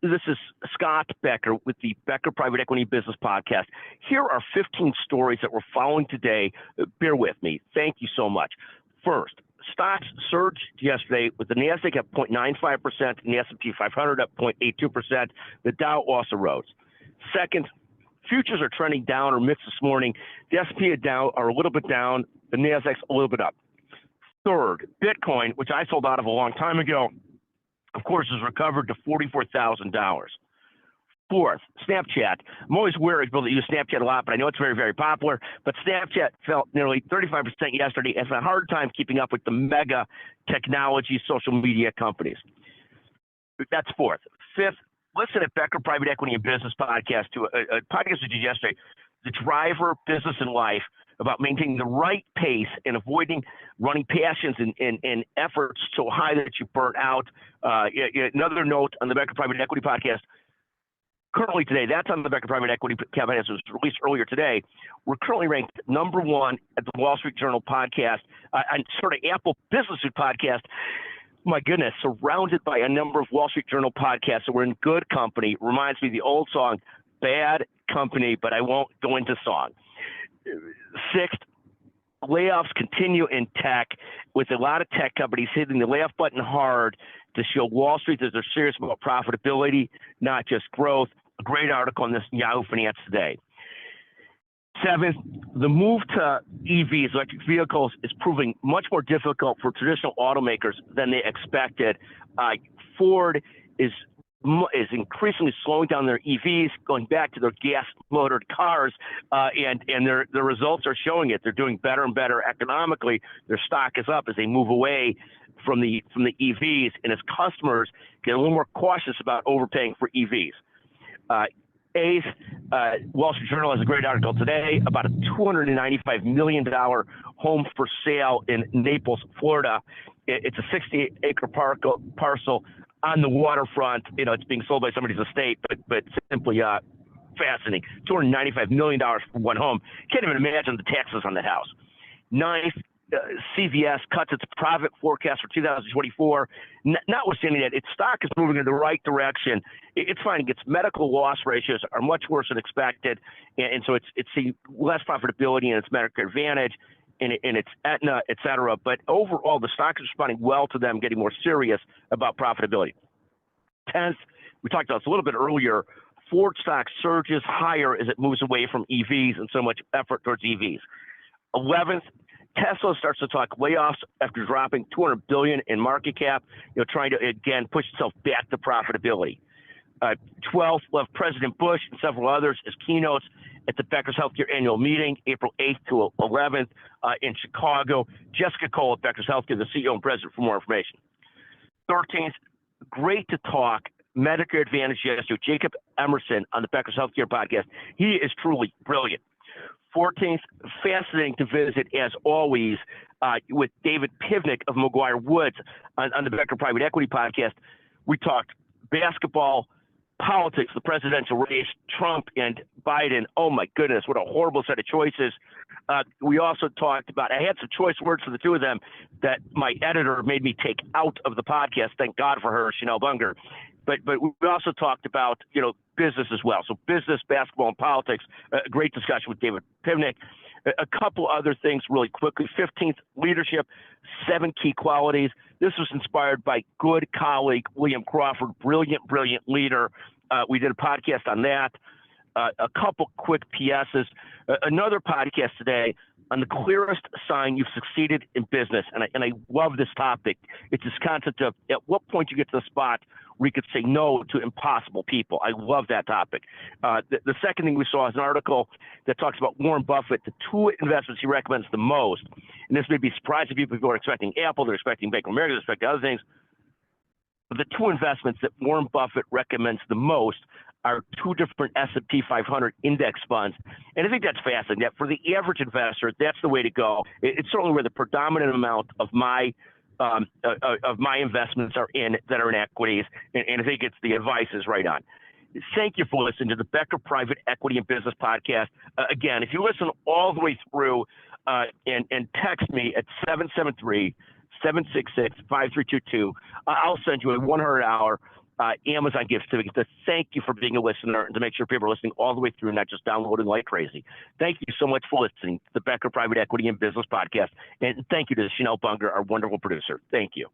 This is Scott Becker with the Becker Private Equity Business Podcast. Here are 15 stories that we're following today. Bear with me. Thank you so much. First, stocks surged yesterday with the NASDAQ up 0.95% and the S&P 500 up 0.82%. The Dow also rose. Second, futures are trending down or mixed this morning. The S&P and Dow are a little bit down. The NASDAQ's a little bit up. Third, Bitcoin, which I sold out of a long time ago, of course, has recovered to $44,000. Fourth, Snapchat. I'm always wary of people that use Snapchat a lot, but I know it's very, very popular. But Snapchat fell nearly 35% yesterday and has a hard time keeping up with the mega technology social media companies. That's fourth. Fifth, listen to Becker Private Equity and Business Podcast, to a podcast we did yesterday, The Driver, Business and Life, about maintaining the right pace and avoiding running passions and efforts so high that you burn out. Another note on the Becker Private Equity Podcast, currently today, that's on the Becker Private Equity Podcast, it was released earlier today. We're currently ranked number one at the Wall Street Journal podcast, and sort of Apple Business Week podcast. My goodness, surrounded by a number of Wall Street Journal podcasts. So we're in good company. Reminds me of the old song, Bad Company, but I won't go into song. Sixth, layoffs continue in tech, with a lot of tech companies hitting the layoff button hard to show Wall Street that they're serious about profitability, not just growth. A great article on this in Yahoo Finance today. Seventh, the move to EVs, electric vehicles, is proving much more difficult for traditional automakers than they expected. Ford is increasingly slowing down their EVs, going back to their gas-motored cars, and their results are showing it. They're doing better and better economically. Their stock is up as they move away from the EVs, and as customers get a little more cautious about overpaying for EVs. Eighth, Wall Street Journal has a great article today about a $295 million home for sale in Naples, Florida. It's a 60-acre parcel on the waterfront. You know, it's being sold by somebody's estate, but simply fascinating. $295 million for one home. Can't even imagine the taxes on that house. Ninth, CVS cuts its profit forecast for 2024. Notwithstanding that, its stock is moving in the right direction. It's finding its medical loss ratios are much worse than expected, and so it's seeing less profitability in its Medicare Advantage, in its Aetna, et cetera. But overall, the stock is responding well to them getting more serious about profitability. 10th, we talked about this a little bit earlier, Ford stock surges higher as it moves away from EVs and so much effort towards EVs. 11th, Tesla starts to talk layoffs after dropping $200 billion in market cap, trying to, again, push itself back to profitability. 12th, we'll have President Bush and several others as keynotes at the Becker's Healthcare annual meeting, April 8th to 11th in Chicago. Jessica Cole at Becker's Healthcare, the CEO and president, for more information. 13th, great to talk Medicare Advantage yesterday, Jacob Emerson on the Becker's Healthcare podcast. He is truly brilliant. 14th, fascinating to visit, as always, with David Pivnik of McGuire Woods on the Becker Private Equity Podcast. We talked basketball, politics, the presidential race, Trump and Biden. Oh, my goodness, what a horrible set of choices. We also talked about, I had some choice words for the two of them that my editor made me take out of the podcast. Thank God for her, Chanel Bunger. But we also talked about, business as well. So business, basketball, and politics, a great discussion with David Pivnik. A couple other things really quickly. 15th, leadership, 7 key qualities. This was inspired by good colleague William Crawford, brilliant leader. We did a podcast on that. A couple quick PSs. Another podcast today on the clearest sign you've succeeded in business. And I love this topic. It's this concept of at what point you get to the spot where you could say no to impossible people. I love that topic. The second thing we saw is an article that talks about Warren Buffett, the 2 investments he recommends the most. And this may be surprising people who are expecting Apple, they're expecting Bank of America, they're expecting other things. But the 2 investments that Warren Buffett recommends the most are 2 different S&P 500 index funds. And I think that's fascinating. That for the average investor, that's the way to go. It's certainly where the predominant amount of my investments are in equities. And I think the advice is right on. Thank you for listening to the Becker Private Equity and Business Podcast. Again, if you listen all the way through and text me at 773-766-5322, I'll send you a 100-hour Amazon gift certificate to thank you for being a listener and to make sure people are listening all the way through, not just downloading like crazy. Thank you so much for listening to the Becker Private Equity and Business Podcast. And thank you to Chanel Bunger, our wonderful producer. Thank you.